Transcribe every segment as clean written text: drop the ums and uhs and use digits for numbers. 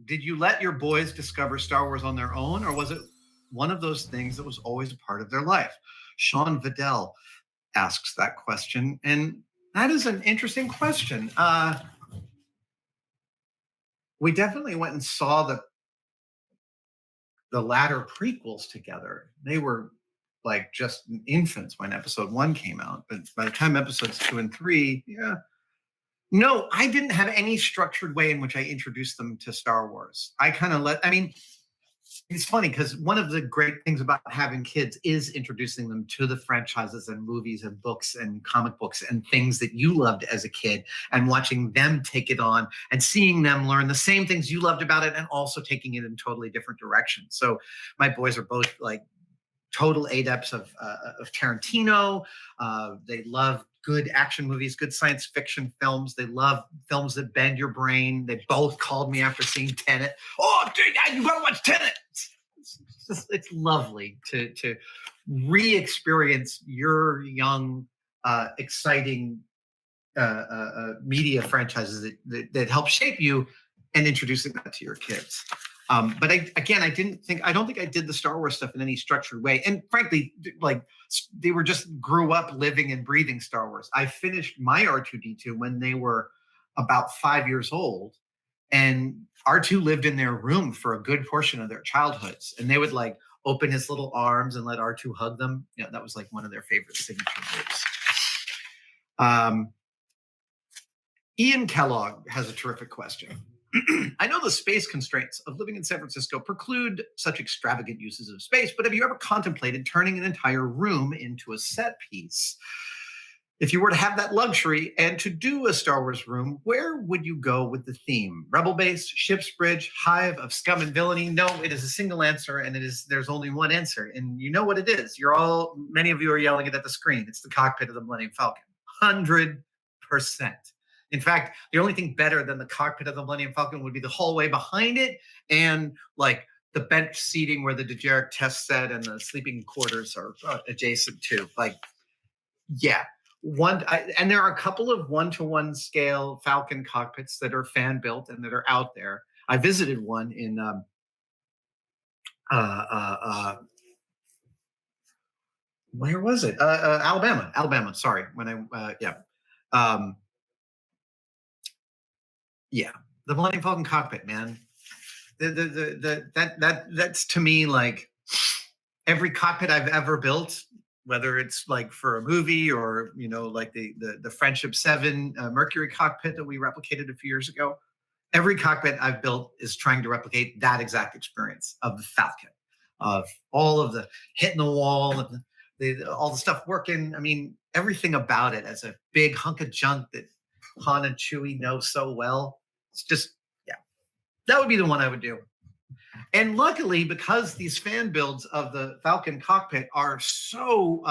did you let your boys discover Star Wars on their own, or was it one of those things that was always a part of their life? Sean Vidal asks that question, and that is an interesting question. We definitely went and saw the latter prequels together. They were like just infants when episode 1 came out, but by the time episodes 2 and 3, yeah. No, I didn't have any structured way in which I introduced them to Star Wars. I kind of it's funny because one of the great things about having kids is introducing them to the franchises and movies and books and comic books and things that you loved as a kid, and watching them take it on and seeing them learn the same things you loved about it and also taking it in totally different directions. So my boys are both like total adepts of Tarantino. They love good action movies, good science fiction films. They love films that bend your brain. They both called me after seeing Tenet. Oh, dude, you gotta watch Tenet. It's lovely to re-experience your young, exciting media franchises that help shape you and introducing that to your kids. But I don't think I did the Star Wars stuff in any structured way. And frankly, like they were just grew up living and breathing Star Wars. I finished my R2-D2 when they were about 5 years old, and R2 lived in their room for a good portion of their childhoods. And they would like open his little arms and let R2 hug them. You know, that was like one of their favorite signature moves. Ian Kellogg has a terrific question. I know the space constraints of living in San Francisco preclude such extravagant uses of space, but have you ever contemplated turning an entire room into a set piece? If you were to have that luxury and to do a Star Wars room, where would you go with the theme? Rebel base, ship's bridge, hive of scum and villainy? No, it is a single answer, and there's only one answer, and you know what it is. Many of you are yelling it at the screen. It's the cockpit of the Millennium Falcon. 100%. In fact, the only thing better than the cockpit of the Millennium Falcon would be the hallway behind it and like the bench seating where the Dejeric test set and the sleeping quarters are adjacent to. Like, yeah. And there are a couple of 1-to-1 scale Falcon cockpits that are fan built and that are out there. I visited one in where was it? Alabama. Sorry. The Millennium Falcon cockpit, man. That's to me like every cockpit I've ever built, whether it's like for a movie or like the Friendship 7 Mercury cockpit that we replicated a few years ago. Every cockpit I've built is trying to replicate that exact experience of the Falcon, of all of the hitting the wall, and all the stuff working. I mean, everything about it as a big hunk of junk that Han and Chewie know so well. It's just, yeah, that would be the one I would do. And luckily, because these fan builds of the Falcon cockpit are so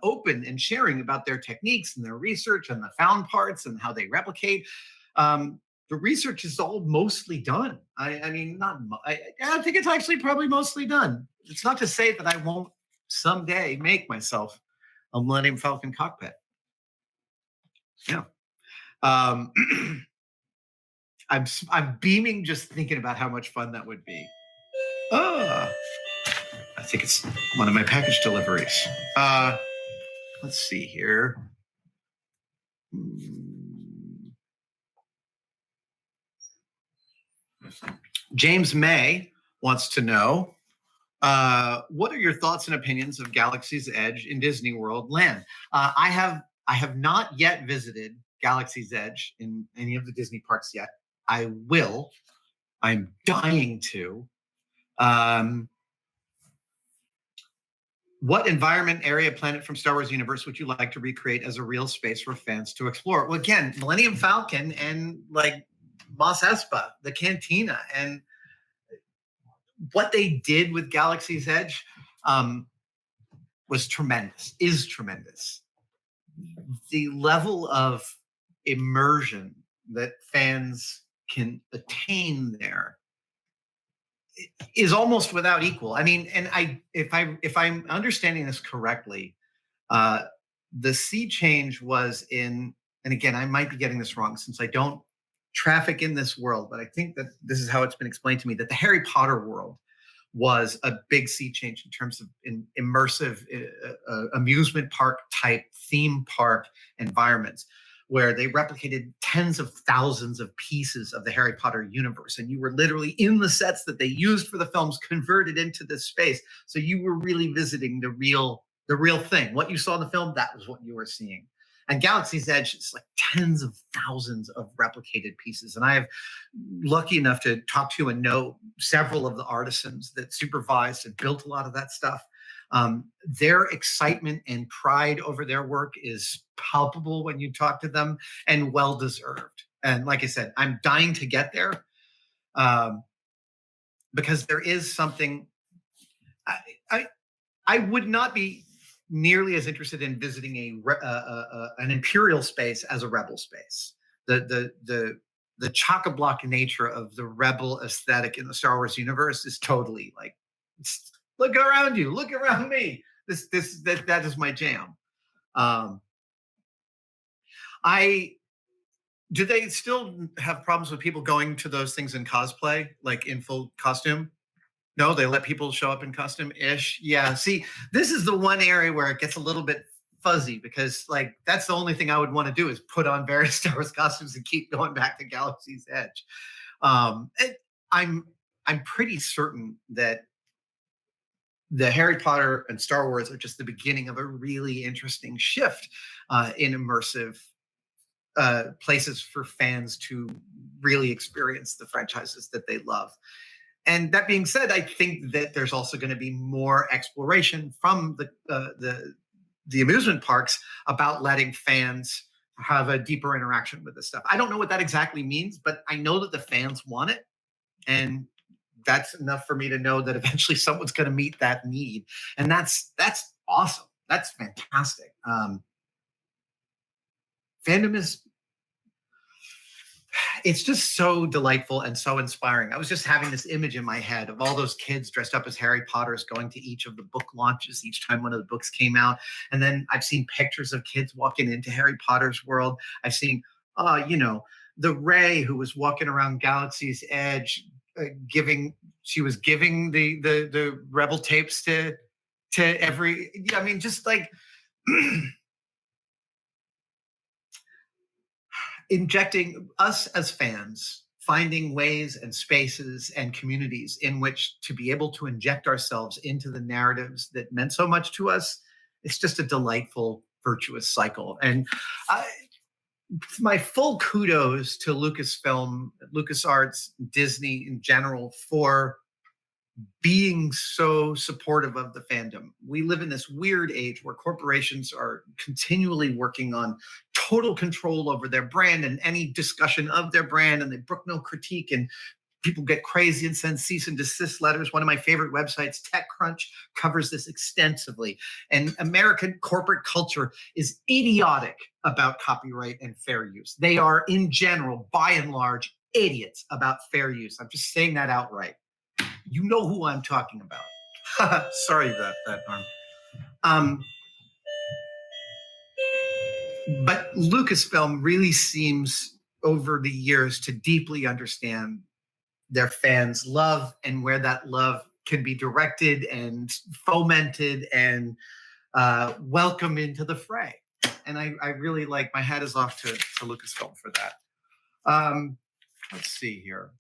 open and sharing about their techniques and their research and the found parts and how they replicate, the research is all mostly done. I think it's actually probably mostly done. It's not to say that I won't someday make myself a Millennium Falcon cockpit. Yeah. I'm beaming just thinking about how much fun that would be. I think it's one of my package deliveries. Let's see here. James May wants to know, what are your thoughts and opinions of Galaxy's Edge in Disney World Land? I have not yet visited Galaxy's Edge in any of the Disney parks yet. I will. I'm dying to. What environment, area, planet from Star Wars universe would you like to recreate as a real space for fans to explore? Well, again, Millennium Falcon and like Mos Espa, the Cantina, and what they did with Galaxy's Edge was tremendous, is tremendous. The level of immersion that fans can attain there is almost without equal. I mean, and if I'm understanding this correctly, the sea change was in, and again, I might be getting this wrong since I don't traffic in this world, but I think that this is how it's been explained to me, that the Harry Potter world was a big sea change in terms of immersive amusement park type theme park environments, where they replicated tens of thousands of pieces of the Harry Potter universe. And you were literally in the sets that they used for the films converted into this space. So you were really visiting the real thing. What you saw in the film, that was what you were seeing. And Galaxy's Edge is like tens of thousands of replicated pieces. And I have lucky enough to talk to and know several of the artisans that supervised and built a lot of that stuff. Their excitement and pride over their work is palpable when you talk to them, and well deserved. And like I said, I'm dying to get there, because there is something. I would not be nearly as interested in visiting an imperial space as a rebel space. The chock-a-block nature of the rebel aesthetic in the Star Wars universe is totally like, look around you, look around me. That is my jam. Do they still have problems with people going to those things in cosplay, like in full costume? No, they let people show up in costume-ish. Yeah. See, this is the one area where it gets a little bit fuzzy, because like that's the only thing I would want to do is put on various Star Wars costumes and keep going back to Galaxy's Edge. I'm pretty certain that the Harry Potter and Star Wars are just the beginning of a really interesting shift in immersive places for fans to really experience the franchises that they love. And that being said, I think that there's also going to be more exploration from the amusement parks about letting fans have a deeper interaction with this stuff. I don't know what that exactly means, but I know that the fans want it, and that's enough for me to know that eventually someone's going to meet that need, and that's awesome. That's fantastic. Fandom is. It's just so delightful and so inspiring. I was just having this image in my head of all those kids dressed up as Harry Potters going to each of the book launches each time one of the books came out. And then I've seen pictures of kids walking into Harry Potter's world. I've seen, the Rey who was walking around Galaxy's Edge, giving the Rebel tapes to every. I mean, just like. Injecting us as fans, finding ways and spaces and communities in which to be able to inject ourselves into the narratives that meant so much to us. It's just a delightful, virtuous cycle. And my full kudos to Lucasfilm, LucasArts, Disney in general for being so supportive of the fandom. We live in this weird age where corporations are continually working on total control over their brand and any discussion of their brand, and they brook no critique, and people get crazy and send cease and desist letters. One of my favorite websites, TechCrunch, covers this extensively. And American corporate culture is idiotic about copyright and fair use. They are, in general, by and large, idiots about fair use. I'm just saying that outright. You know who I'm talking about. Sorry about that, Norm. But Lucasfilm really seems over the years to deeply understand their fans' love and where that love can be directed and fomented and welcome into the fray. And I really like, my hat is off to Lucasfilm for that. Let's see here.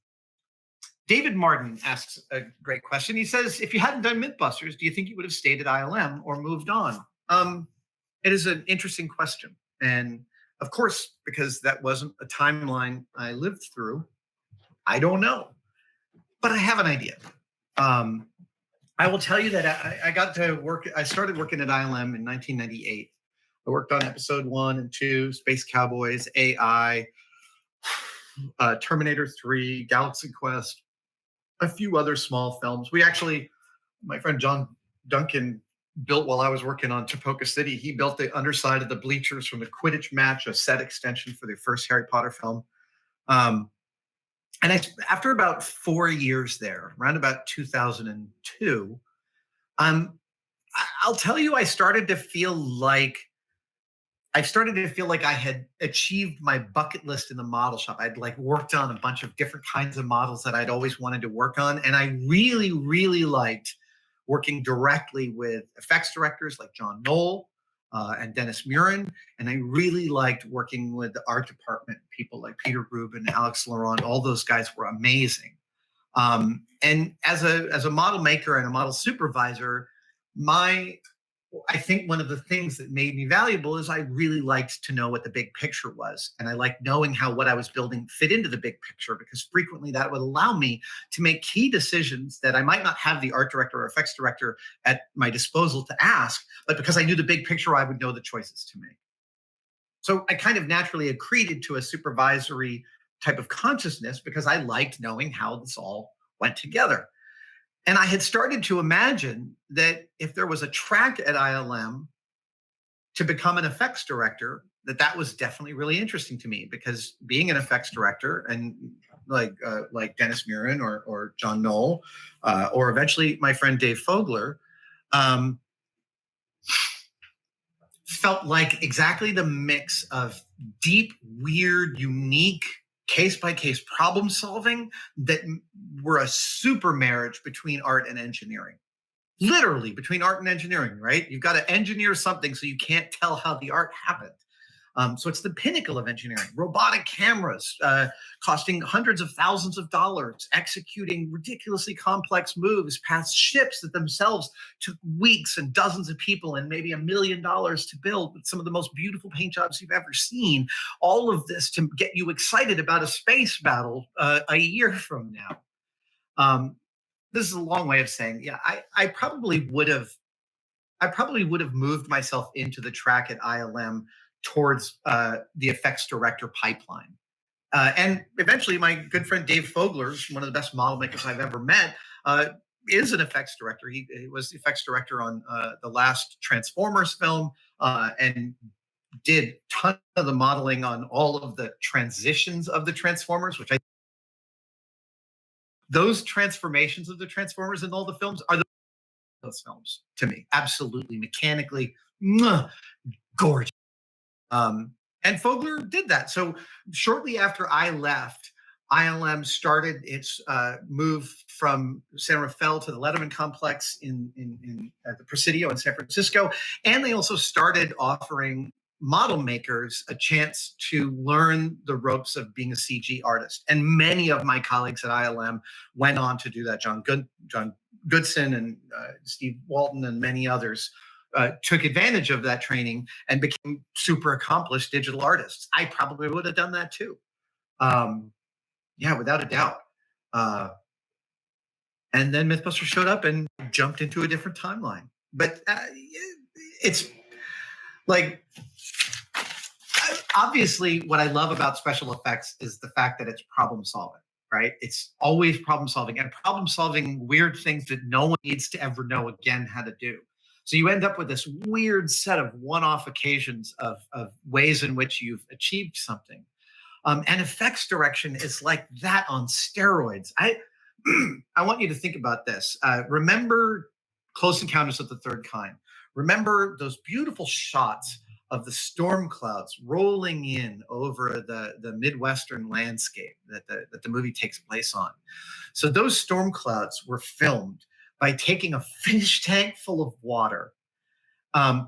David Martin asks a great question. He says, if you hadn't done Mythbusters, do you think you would have stayed at ILM or moved on? It is an interesting question. And of course, because that wasn't a timeline I lived through, I don't know. But I have an idea. I will tell you that I got to work, I started working at ILM in 1998. I worked on episode 1 and 2, Space Cowboys, AI, Terminator 3, Galaxy Quest, a few other small films. We actually, my friend John Duncan built, while I was working on Topoka City, he built the underside of the bleachers from the Quidditch match, a set extension for the first Harry Potter film. And after about 4 years there, around about 2002, I'll tell you, I started to feel like I started to feel like I had achieved my bucket list in the model shop. I'd like worked on a bunch of different kinds of models that I'd always wanted to work on. And I really, really liked working directly with effects directors like John Knoll and Dennis Murin. And I really liked working with the art department people like Peter Rubin, Alex Laurent. All those guys were amazing. And as a model maker and a model supervisor, my I think one of the things that made me valuable is I really liked to know what the big picture was. And I liked knowing how what I was building fit into the big picture, because frequently that would allow me to make key decisions that I might not have the art director or effects director at my disposal to ask, but because I knew the big picture, I would know the choices to make. So I kind of naturally accreted to a supervisory type of consciousness because I liked knowing how this all went together. And I had started to imagine that if there was a track at ILM to become an effects director, that was definitely really interesting to me, because being an effects director and like Dennis Murin or John Knoll or eventually my friend Dave Fogler, um, felt like exactly the mix of deep, weird, unique case by case problem solving that were a super marriage between art and engineering. Literally between art and engineering, right? You've got to engineer something so you can't tell how the art happened. So it's the pinnacle of engineering. Robotic cameras costing hundreds of thousands of dollars, executing ridiculously complex moves past ships that themselves took weeks and dozens of people and maybe $1 million to build, with some of the most beautiful paint jobs you've ever seen. All of this to get you excited about a space battle a year from now. This is a long way of saying, yeah, I probably would have moved myself into the track at ILM towards the effects director pipeline. And eventually, my good friend Dave Fogler, one of the best model makers I've ever met, is an effects director. He was the effects director on the last Transformers film and did a ton of the modeling on all of the transitions of the Transformers, those transformations of the Transformers in all the films are those films to me. Absolutely, mechanically, gorgeous. And Fogler did that. So shortly after I left, ILM started its move from San Rafael to the Letterman complex in at the Presidio in San Francisco. And they also started offering model makers a chance to learn the ropes of being a CG artist. And many of my colleagues at ILM went on to do that. John Goodson and Steve Walton and many others took advantage of that training and became super accomplished digital artists. I probably would have done that too. Yeah, without a doubt. Uh, and then Mythbusters showed up and jumped into a different timeline. But it's like, obviously, what I love about special effects is the fact that it's problem solving, right? It's always problem solving, and problem solving weird things that no one needs to ever know again how to do. So you end up with this weird set of one-off occasions of ways in which you've achieved something. And effects direction is like that on steroids. I want you to think about this. Remember Close Encounters of the Third Kind. Remember those beautiful shots of the storm clouds rolling in over the Midwestern landscape that the movie takes place on. So those storm clouds were filmed by taking a fish tank full of water,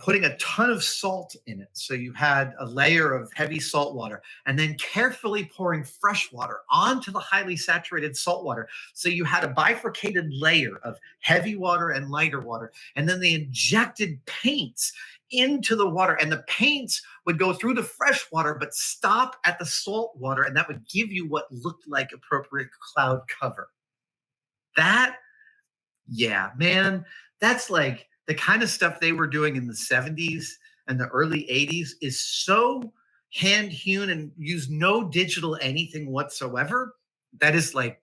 putting a ton of salt in it. So you had a layer of heavy salt water, and then carefully pouring fresh water onto the highly saturated salt water. So you had a bifurcated layer of heavy water and lighter water. And then they injected paints into the water, and the paints would go through the fresh water, but stop at the salt water. And that would give you what looked like appropriate cloud cover. That, yeah, man, that's like the kind of stuff they were doing in the 70s and the early 80s is so hand hewn and use no digital anything whatsoever. That is like,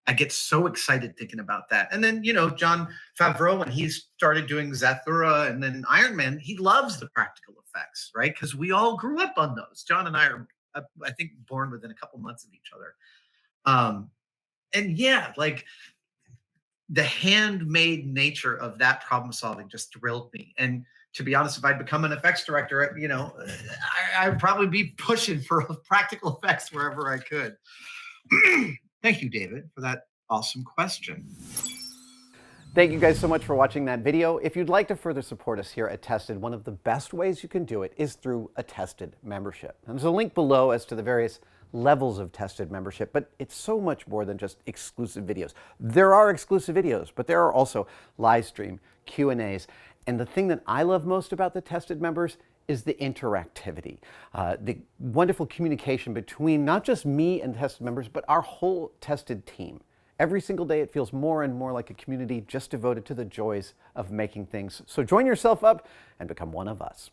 I get so excited thinking about that. And then, Jon Favreau, when he started doing Zathura and then Iron Man, he loves the practical effects, right? Because we all grew up on those. John and I are, I think, born within a couple months of each other. And yeah, like, the handmade nature of that problem solving just thrilled me. And to be honest, if I'd become an effects director, I'd probably be pushing for practical effects wherever I could. Thank you, David, for that awesome question. Thank you guys so much for watching that video. If you'd like to further support us here at Tested, one of the best ways you can do it is through a Tested membership. And there's a link below as to the various levels of Tested membership, but it's so much more than just exclusive videos. There are exclusive videos, but there are also live stream Q&As. And the thing that I love most about the Tested members is the interactivity, the wonderful communication between not just me and Tested members, but our whole Tested team. Every single day it feels more and more like a community just devoted to the joys of making things. So join yourself up and become one of us.